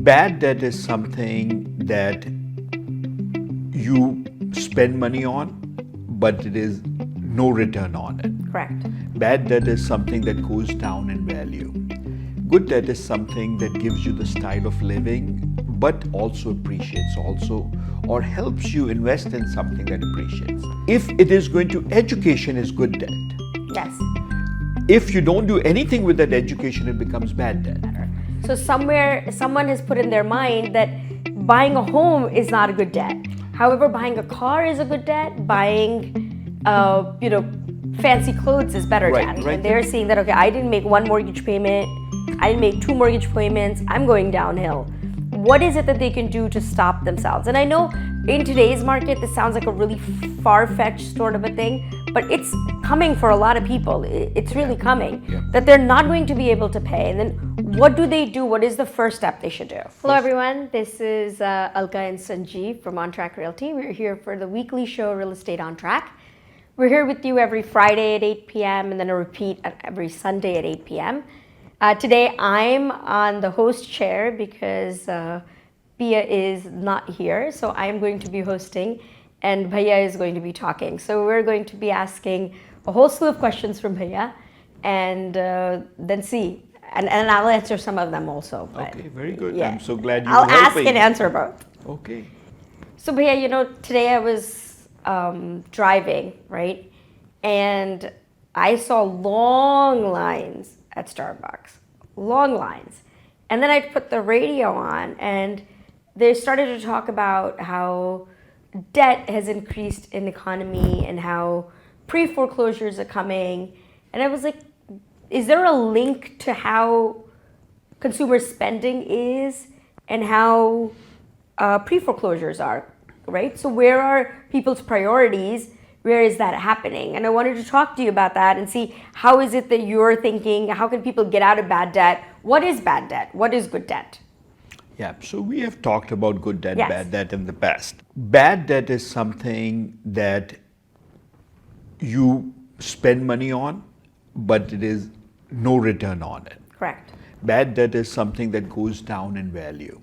Bad debt is something that you spend money on, but it is no return on it. Correct. Bad debt is something that goes down in value. Good debt is something that gives you the style of living, but also appreciates also or helps you invest in something that appreciates. If it is going to education is good debt. Yes. If you don't do anything with that education, it becomes bad debt. So somewhere someone has put in their mind that buying a home is not a good debt. However, buying a car is a good debt. Buying, fancy clothes is better debt. Right. And they're seeing that, okay, I didn't make one mortgage payment. I didn't make two mortgage payments. I'm going downhill. What is it that they can do to stop themselves? And I know in today's market, this sounds like a really far-fetched sort of a thing, but it's coming for a lot of people. It's really coming that they're not going to be able to pay. And then what do they do? What is the first step they should do? Hello, everyone. This is Alka and Sanjeev from On Track Realty. We're here for the weekly show, Real Estate On Track. We're here with you every Friday at 8 p.m. and then a repeat every Sunday at 8 p.m. Today, I'm on the host chair because Pia is not here. So I'm going to be hosting and Bhaiya is going to be talking. So we're going to be asking a whole slew of questions from Bhaiya and then see. And I'll answer some of them also. Okay, very good. Yeah. I'm so glad you're I'll ask helping. and answer both. Okay. So Bhaiya, today I was driving, right? And I saw long lines at Starbucks, long lines. And then I put the radio on and they started to talk about how debt has increased in the economy and how pre-foreclosures are coming. And I was like, is there a link to how consumer spending is and how pre-foreclosures are, right? So where are people's priorities? Where is that happening? And I wanted to talk to you about that and see how is it that you're thinking, how can people get out of bad debt? What is bad debt? What is good debt? Yeah, so we have talked about good debt, Yes. bad debt in the past. Bad debt is something that you spend money on, but it is no return on it. Correct. Bad debt is something that goes down in value.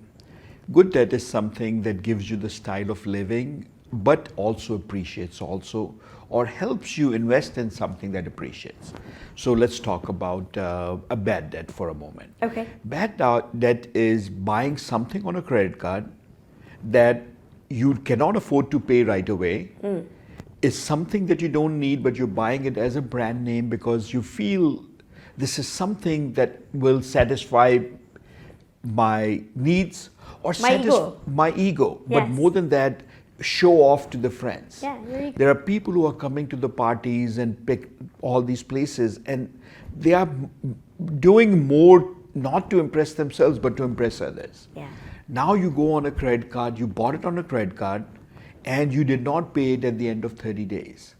Good debt is something that gives you the style of living, but also appreciates also or helps you invest in something that appreciates. So let's talk about a bad debt for a moment. Okay. Bad debt is buying something on a credit card that you cannot afford to pay right away. It's something that you don't need, but you're buying it as a brand name because you feel this is something that will satisfy my needs or my ego. But Yes. more than that, show off to the friends. Yeah, your ego. There are people who are coming to the parties and pick all these places and they are doing more not to impress themselves but to impress others. Yeah. Now you go on a credit card, you bought it on a credit card and you did not pay it at the end of 30 days.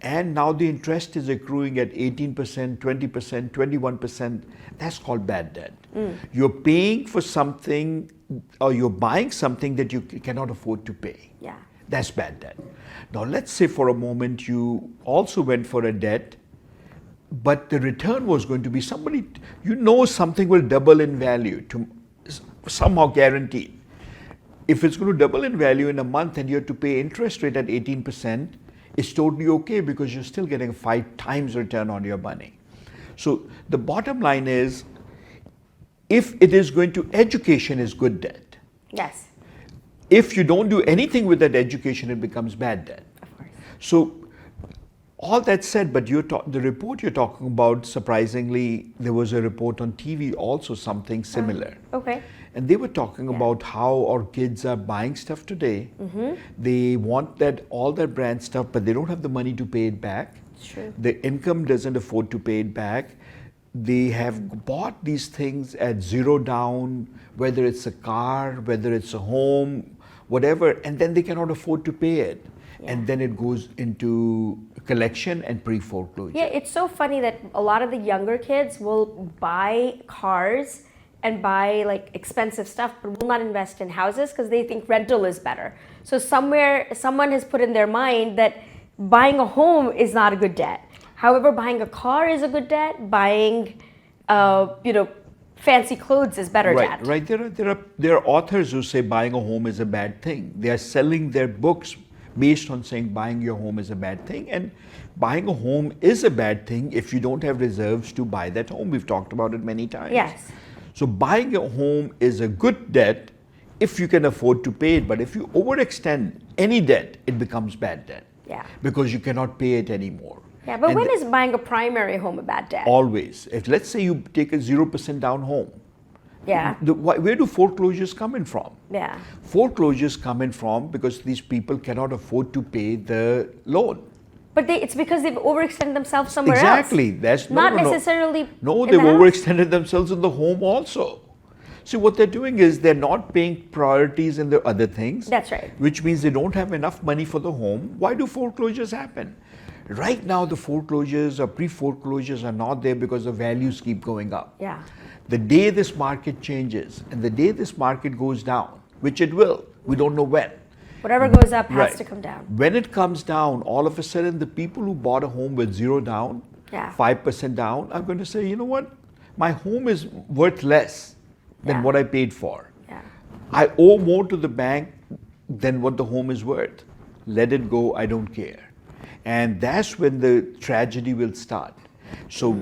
And now the interest is accruing at 18%, 20%, 21%. That's called bad debt. You're paying for something or you're buying something that you cannot afford to pay. Yeah. That's bad debt. Now let's say for a moment you also went for a debt, but the return was going to be something will double in value, somehow guaranteed. If it's going to double in value in a month and you have to pay interest rate at 18%, it's totally okay because you're still getting 5 times return on your money. So the bottom line is, if it is going to education is good debt. Yes. If you don't do anything with that education, it becomes bad debt. Of course. So all that said, but the report you're talking about, surprisingly, there was a report on TV also something similar. Okay. And they were talking about how our kids are buying stuff today. They want all that brand stuff, but they don't have the money to pay it back. True. The income doesn't afford to pay it back. They have bought these things at zero down, whether it's a car, whether it's a home, whatever, and then they cannot afford to pay it. And then it goes into collection and pre-foreclosure. Yeah, it's so funny that a lot of the younger kids will buy cars and buy like expensive stuff, but will not invest in houses because they think rental is better. So somewhere someone has put in their mind that buying a home is not a good debt. However, buying a car is a good debt. Buying, fancy clothes is better Right, debt. right. There are authors who say buying a home is a bad thing. They are selling their books based on saying buying your home is a bad thing. And buying a home is a bad thing if you don't have reserves to buy that home. We've talked about it many times. Yes. So buying a home is a good debt if you can afford to pay it. But if you overextend any debt, it becomes bad debt. Yeah. Because you cannot pay it anymore. Yeah, but And when is buying a primary home a bad debt? always, if let's say you take a 0% down home, Yeah. where do foreclosures come in from? Yeah. Foreclosures come in from because these people cannot afford to pay the loan. But it's because they've overextended themselves somewhere Exactly. else. That's Not necessarily. No, in they've the house. overextended themselves in the home also. See, what they're doing is they're not paying priorities in the other things. That's right. Which means they don't have enough money for the home. Why do foreclosures happen? Right now, the foreclosures or pre-foreclosures are not there because the values keep going up. Yeah. The day this market changes and the day this market goes down, which it will, we don't know when. Whatever goes up has Right. to come down. When it comes down, all of a sudden, the people who bought a home with 0 down, Yeah. 5% down, are going to say, you know what? My home is worth less than Yeah. what I paid for. Yeah. I owe more to the bank than what the home is worth. Let it go, I don't care. And that's when the tragedy will start. So,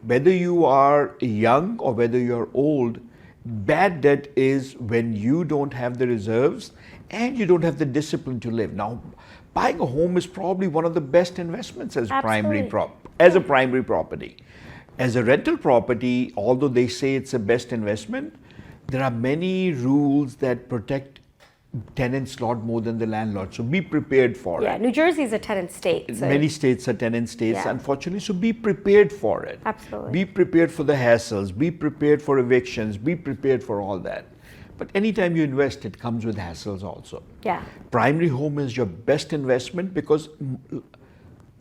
whether you are young or whether you're old, bad debt is when you don't have the reserves and you don't have the discipline to live. Now, buying a home is probably one of the best investments as Absolutely. as a primary property. As a rental property, although they say it's the best investment, there are many rules that protect tenants a lot more than the landlord. So be prepared for Yeah. it. New Jersey is a tenant state. So Many states are tenant states, Yeah. unfortunately, so be prepared for it. Absolutely. Be prepared for the hassles, be prepared for evictions, be prepared for all that. But anytime you invest, it comes with hassles also. Yeah. Primary home is your best investment because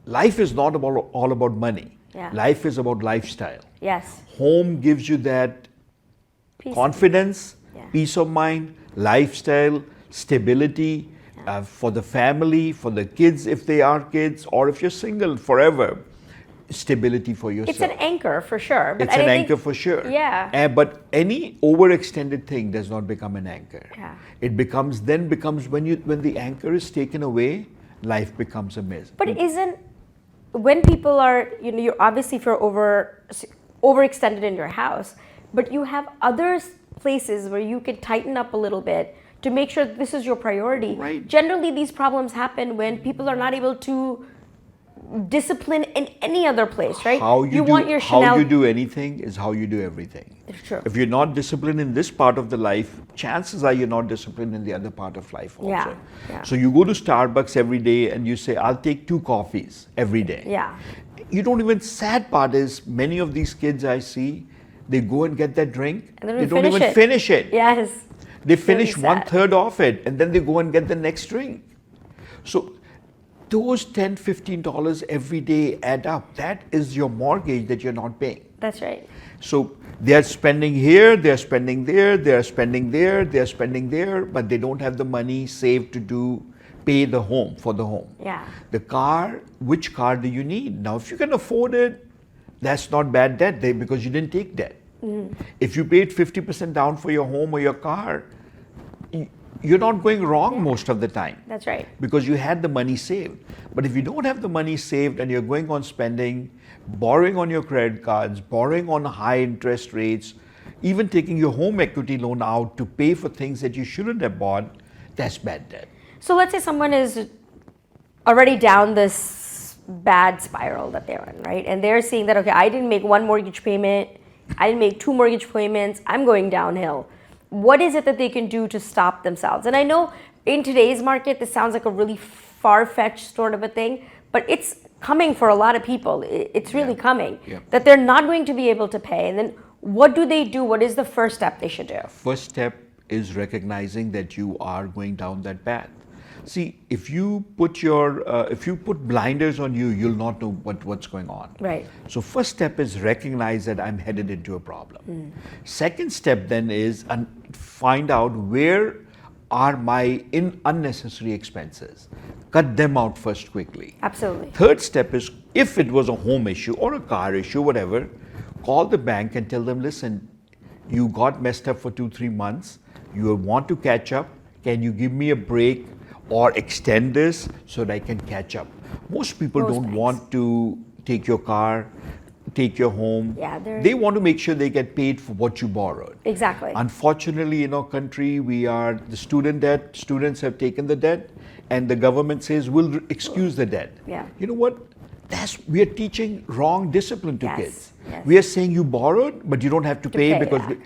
life is not all about money. Yeah. Life is about lifestyle. Yes. Home gives you that Peace. confidence, Yeah. peace of mind, lifestyle, stability for the family, for the kids if they are kids, or if you're single forever, stability for yourself. It's an anchor for sure. But It's I an think- anchor for sure. Yeah. But any overextended thing does not become an anchor. Yeah. It becomes when the anchor is taken away, life becomes a mess. But isn't when people are, you're obviously if you're overextended in your house, but you have other places where you can tighten up a little bit to make sure that this is your priority. Right. Generally, these problems happen when people are not able to discipline in any other place, right? How you want your Chanel. how you do anything is how you do everything. It's true. If you're not disciplined in this part of the life, chances are you're not disciplined in the other part of life also. Yeah, yeah. So you go to Starbucks every day and you say, I'll take 2 coffees every day. Yeah. You don't even, sad part is many of these kids I see, they go and get that drink, And they they don't don't finish even it. finish it. Yes. They It's really finish sad. 1/3 of it and then they go and get the next drink. So those $10, $15 every day add up. That is your mortgage that you're not paying. That's right. So they are spending here, they are spending there, they are spending there, they are spending there, but they don't have the money saved to pay the home for the home. Yeah. The car, which car do you need? Now, if you can afford it, that's not bad debt because you didn't take debt. If you paid 50% down for your home or your car, you're not going wrong most of the time That's right. because you had the money saved. But if you don't have the money saved and you're going on spending, borrowing on your credit cards, borrowing on high interest rates, even taking your home equity loan out to pay for things that you shouldn't have bought, that's bad debt. So let's say someone is already down this bad spiral that they're in, right? And they're seeing that, okay, I didn't make 1 mortgage payment, I didn't make 2 mortgage payments, I'm going downhill. What is it that they can do to stop themselves? And I know in today's market, this sounds like a really far-fetched sort of a thing, but it's coming for a lot of people. It's really coming. Yeah. That they're not going to be able to pay. And then what do they do? What is the first step they should do? First step is recognizing that you are going down that path. See, if you put blinders on you, you'll not know what's going on. Right. So first step is recognize that I'm headed into a problem. Second step then is find out where are my unnecessary expenses. Cut them out first quickly. Absolutely. Third step is if it was a home issue or a car issue, whatever, call the bank and tell them, listen, you got messed up for 2-3 months, you want to catch up, can you give me a break or extend this so that I can catch up? Most people Most don't banks. want to take your car, take your home. Yeah, they want to make sure they get paid for what you borrowed. Exactly. Unfortunately, in our country, we are the student debt. Students have taken the debt, and the government says we'll excuse the debt. Yeah. You know what? We are teaching wrong discipline to Yes, kids. yes. We are saying you borrowed, but you don't have to pay pay because back.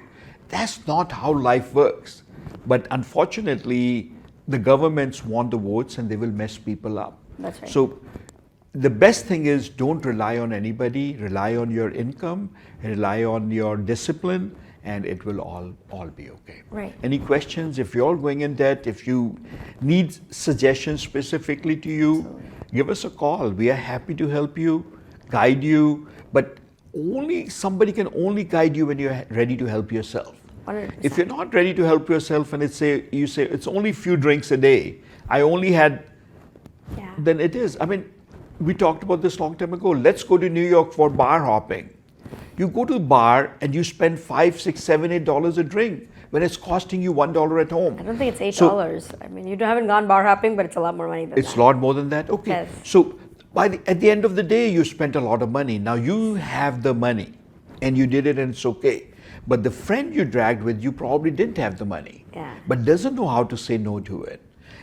that's not how life works. But unfortunately, the governments want the votes, and they will mess people up. That's right. So the best thing is don't rely on anybody, rely on your income, rely on your discipline, and it will all be okay. Right. Any questions? If you're going in debt, if you need suggestions specifically to you, give us a call. We are happy to help you, guide you, but only somebody can only guide you when you're ready to help yourself. 100%. If you're not ready to help yourself and you say it's only few drinks a day, I only had, Yeah. then it is. I mean, we talked about this long time ago. Let's go to New York for bar hopping. You go to the bar and you spend $5, $6, $7, $8 a drink when it's costing you $1 at home. I don't think it's $8. So I mean, you haven't gone bar hopping, but it's a lot more money than it's that. a lot more than that. Okay. Yes. So at the end of the day, you spent a lot of money. Now you have the money, and you did it, and it's okay. But the friend you dragged with you probably didn't have the money, Yeah. but doesn't know how to say no to it.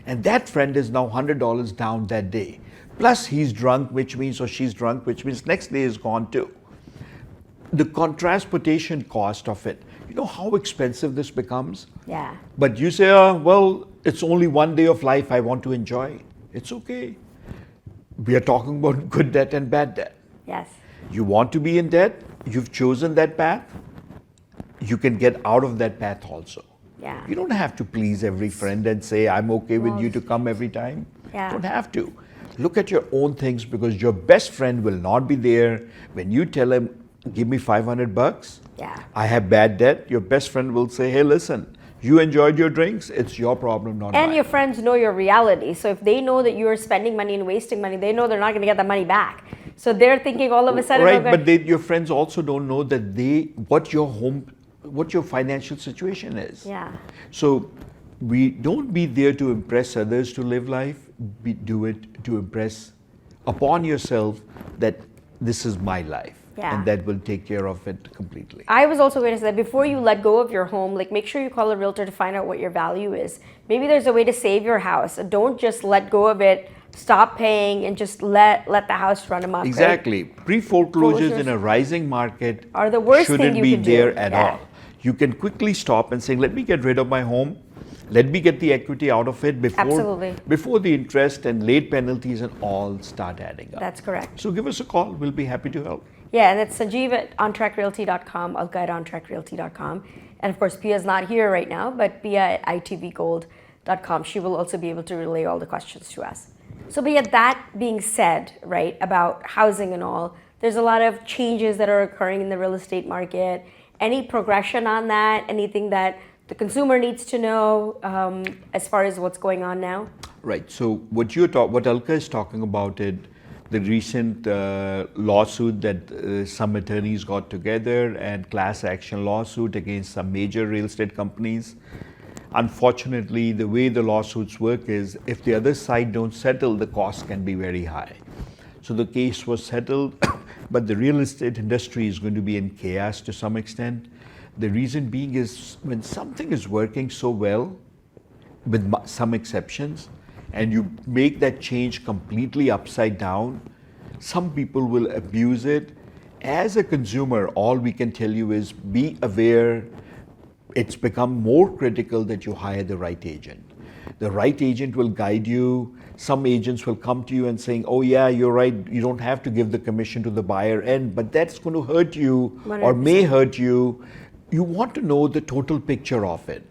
And that friend is now $100 down that day. Plus he's drunk, which means, or she's drunk, which means next day is gone too. The transportation cost of it, you know how expensive this becomes? Yeah. But you say, well, it's only one day of life I want to enjoy. It's okay. We are talking about good debt and bad debt. Yes. You want to be in debt, you've chosen that path, you can get out of that path also. Yeah. You don't have to please every friend and say, I'm okay with you to come every time. Yeah. You don't have to. Look at your own things, because your best friend will not be there when you tell him, give me $500. Yeah. I have bad debt. Your best friend will say, hey, listen, you enjoyed your drinks. It's your problem, not And mine. your friends know your reality. So if they know that you're spending money and wasting money, they know they're not going to get that money back. So they're thinking all of a sudden, Right, okay, but your friends also don't know that what your financial situation is. yeah, So we don't be there to impress others to live life. Do it to impress upon yourself that this is my life. Yeah. And that will take care of it completely. I was also going to say that before you let go of your home, like make sure you call a realtor to find out what your value is. Maybe there's a way to save your house. Don't just let go of it, stop paying, and just let the house run amok. right? Exactly. Pre-foreclosures in Foreclosures a rising market are the worst thing shouldn't you be can do. there at Yeah. all. You can quickly stop and say, let me get rid of my home. Let me get the equity out of it Absolutely. before the interest and late penalties and all start adding up. That's correct. So give us a call. We'll be happy to help. Yeah, and it's Sanjeev at ontrackrealty.com, Alka at ontrackrealty.com. And of course, Pia's not here right now, but Pia at itvgold.com. She will also be able to relay all the questions to us. So Pia, that being said, right, about housing and all, there's a lot of changes that are occurring in the real estate market. Any progression on that? Anything that the consumer needs to know as far as what's going on now? Right. So what Alka is talking about it, the recent lawsuit that some attorneys got together and class action lawsuit against some major real estate companies. Unfortunately, the way the lawsuits work is if the other side don't settle, the cost can be very high. So the case was settled, but the real estate industry is going to be in chaos to some extent. The reason being is when something is working so well, with some exceptions, and you make that change completely upside down, some people will abuse it. As a consumer, all we can tell you is be aware. It's become more critical that you hire the right agent. The right agent will guide you. Some agents will come to you and saying, oh yeah, you're right, you don't have to give the commission to the buyer end, but that's going to hurt you 100%. or may hurt you. You want to know the total picture of it.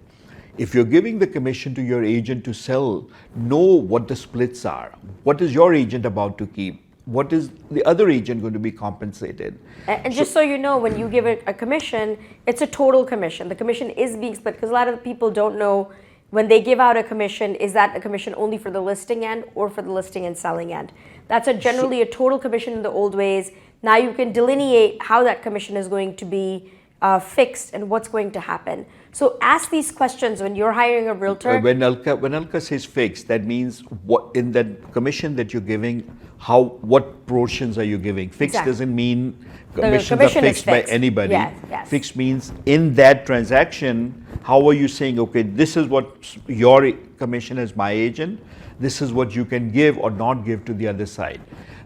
If you're giving the commission to your agent to sell, know what the splits are. What is your agent about to keep? What is the other agent going to be compensated? And just so you know, when you give it a commission, it's a total commission. The commission is being split because a lot of the people don't know when they give out a commission, is that a commission only for the listing end or for the listing and selling end? That's generally a total commission in the old ways. Now you can delineate how that commission is going to be fixed and what's going to happen. So ask these questions when you're hiring a realtor. When Alka says fixed, that means what in that commission that you're giving, what portions are you giving? Fixed Exactly. doesn't mean The commissions commission are is fixed by fixed. anybody. Yes, yes. Fixed means in that transaction, how are you saying, okay, this is what your commission as my agent, this is what you can give or not give to the other side.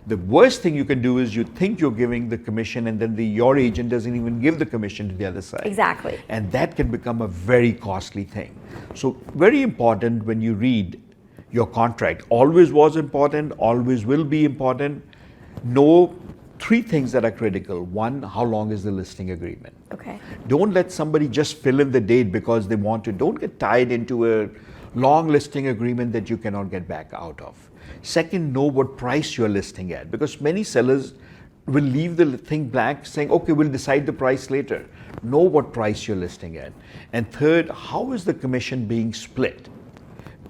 The worst thing you can do is you think you're giving the commission and then your agent doesn't even give the commission to the other side. Exactly. And that can become a very costly thing. So very important when you read your contract. Always was important, always will be important. Know 3 things that are critical. 1, how long is the listing agreement? Okay. Don't let somebody just fill in the date because they want to. Don't get tied into a long listing agreement that you cannot get back out of. Second, know what price you're listing at, because many sellers will leave the thing blank saying, okay, we'll decide the price later. Know what price you're listing at. And third, how is the commission being split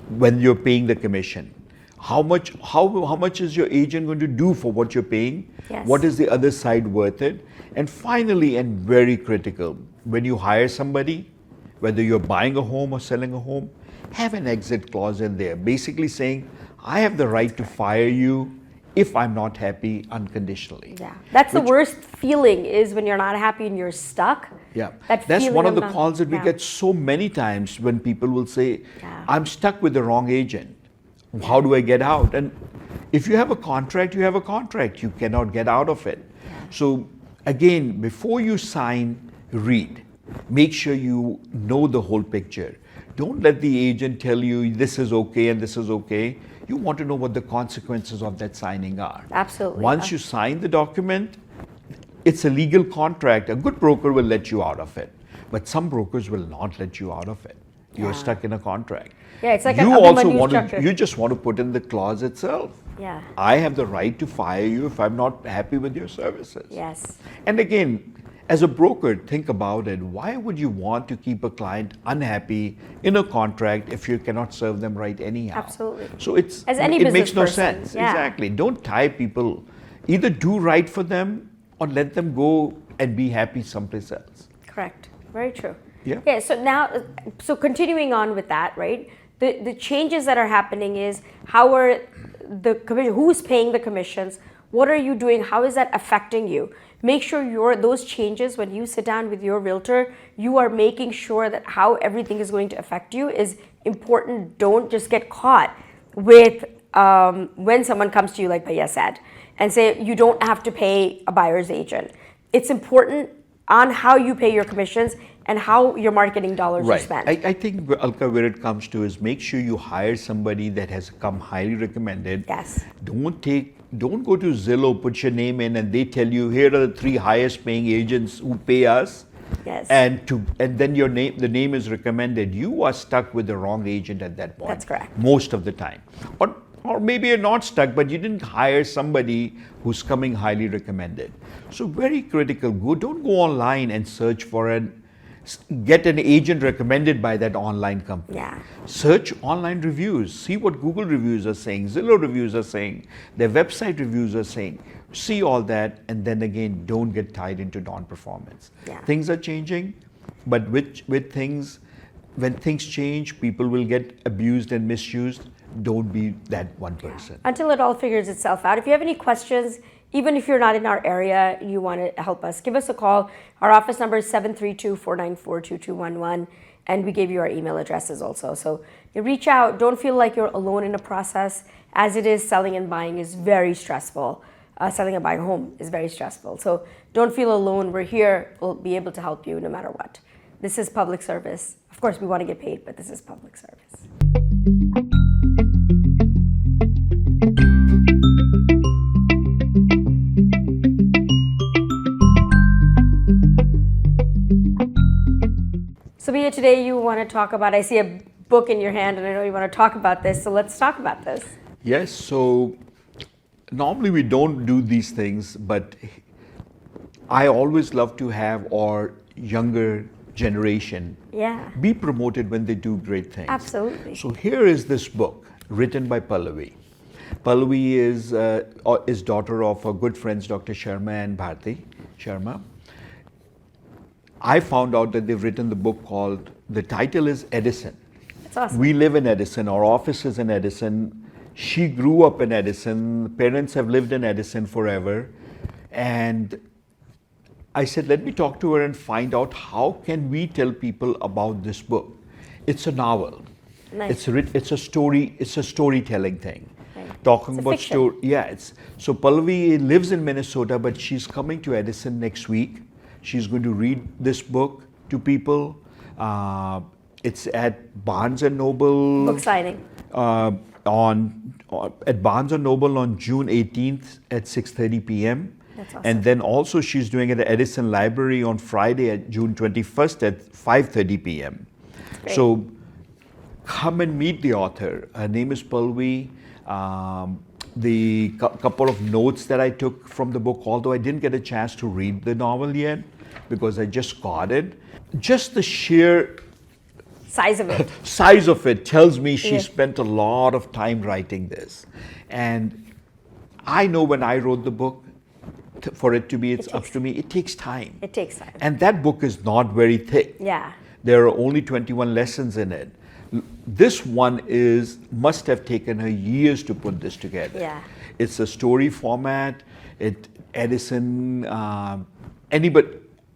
when you're paying the commission? How much is your agent going to do for what you're paying? Yes. What is the other side worth it? And finally, and very critical, when you hire somebody, whether you're buying a home or selling a home, have an exit clause in there, basically saying, I have the right to fire you if I'm not happy unconditionally. Yeah. That's the worst feeling, is when you're not happy and you're stuck. Yeah, That that's feeling one of the not- calls that we yeah. get so many times when people will say, Yeah. I'm stuck with the wrong agent. How do I get out? And if you have a contract, you have a contract. You cannot get out of it. So again, before you sign, read. Make sure you know the whole picture. Don't let the agent tell you this is okay and this is okay. You want to know what the consequences of that signing are. Absolutely. Once you sign the document, it's a legal contract. A good broker will let you out of it, but some brokers will not let you out of it. You're Yeah. stuck in a contract. Yeah, it's like you an also Abhimanyu want structure. to. You just want to put in the clause itself. Yeah. I have the right to fire you if I'm not happy with your services. Yes. And again, as a broker, think about it. Why would you want to keep a client unhappy in a contract if you cannot serve them right anyhow? Absolutely. So it As any makes business no person, sense. yeah. Exactly. Don't tie people. Either do right for them or let them go and be happy someplace else. Correct. Very true. Yeah. Yeah. So now, so continuing on with that, right? The changes that are happening is how are the commission? Who's paying the commissions? What are you doing? How is that affecting you? Make sure those changes, when you sit down with your realtor, you are making sure that how everything is going to affect you is important. Don't just get caught with when someone comes to you, like Bhaiya said, and say you don't have to pay a buyer's agent. It's important on how you pay your commissions and how your marketing dollars are Right. spent. I think, Alka, where it comes to is make sure you hire somebody that has come highly recommended. Yes. Don't go to Zillow, put your name in, and they tell you here are the 3 highest paying agents who pay us. Yes. And then the name is recommended. You are stuck with the wrong agent at that point. That's correct. Most of the time. Or maybe you're not stuck, but you didn't hire somebody who's coming highly recommended. So very critical. Don't go online and search for get an agent recommended by that online company. Yeah. Search online reviews. See what Google reviews are saying, Zillow reviews are saying, their website reviews are saying. See all that, and then again, don't get tied into non-performance. Yeah. Things are changing, but with things, when things change, people will get abused and misused. Don't be that one person. Until it all figures itself out. If you have any questions, even if you're not in our area, you want to help us, give us a call. Our office number is 732-494-2211, and we gave you our email addresses also. So you reach out. Don't feel like you're alone in the process. As it is, selling and buying is very stressful. Selling and buying a home is very stressful. So don't feel alone. We're here. We'll be able to help you no matter what. This is public service. Of course, we want to get paid, but this is public service. So Bhaiya, today you want to talk about, I see a book in your hand and I know you want to talk about this, so let's talk about this. Yes, so normally we don't do these things, but I always love to have our younger generation Yeah, be promoted when they do great things. absolutely. So here is this book written by Pallavi. Pallavi is daughter of our good friends Dr. Sharma and Bharti Sharma. I found out that they've written the book called, the title is Edison. That's awesome. We live in Edison, our office is in Edison. She grew up in Edison, parents have lived in Edison forever. And I said, let me talk to her and find out how can we tell people about this book. It's a novel. Nice. It's a story, it's a storytelling thing. Right. Talking It's a about fiction. story. Yeah, so Pallavi lives in Minnesota, but she's coming to Edison next week. She's going to read this book to people. It's at Barnes and Noble. Book signing. At Barnes and Noble on June 18th at 6:30 p.m. That's awesome. And then also she's doing it at Edison Library on Friday at June 21st at 5:30 p.m. Great. So come and meet the author. Her name is Pallavi. The couple of notes that I took from the book, although I didn't get a chance to read the novel yet because I just got it, just the sheer Size of it. size of it tells me she Yeah. spent a lot of time writing this. And I know when I wrote the book, for it to be up to me, it takes time. It takes time. And that book is not very thick. Yeah. There are only 21 lessons in it. This one must have taken her years to put this together. Yeah. It's a story format. Edison,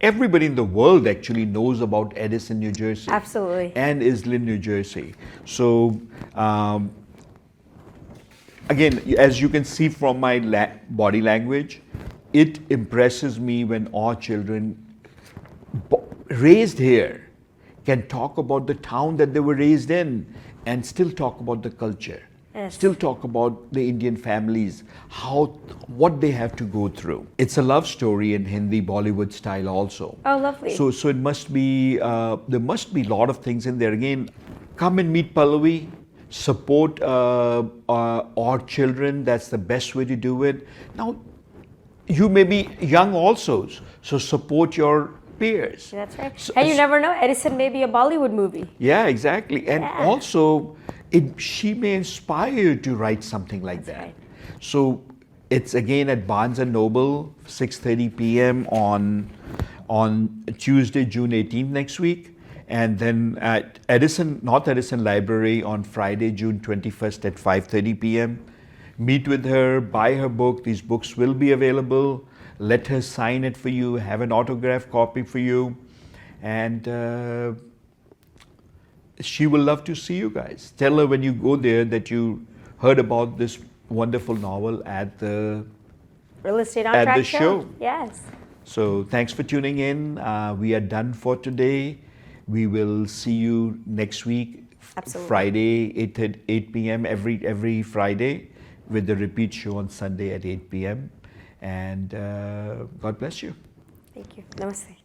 everybody in the world actually knows about Edison, New Jersey. Absolutely. And Islin, New Jersey. So, again, as you can see from my body language, it impresses me when our children raised here can talk about the town that they were raised in and still talk about the culture. Yes. Still talk about the Indian families, what they have to go through. It's a love story in Hindi, Bollywood style also. Oh, lovely. So it must be, there must be a lot of things in there. Again, come and meet Pallavi, support our children. That's the best way to do it. Now, you may be young also, so support your peers. That's right. So- And you never know, Edison may be a Bollywood movie. Yeah, exactly. And Yeah. also, she may inspire you to write something like that. right. So it's again at Barnes and Noble, 6:30 p.m. on Tuesday, June 18th next week, and then at North Edison Library on Friday, June 21st at 5:30 p.m. Meet with her, buy her book. These books will be available. Let her sign it for you, have an autographed copy for you, and she will love to see you guys. Tell her when you go there that you heard about this wonderful novel at the. Real Estate on At Track the show. Yes. So thanks for tuning in. We are done for today. We will see you next week, Absolutely. Friday, 8 p.m. every Friday, with the repeat show on Sunday at 8 p.m. And God bless you. Thank you. Namaste.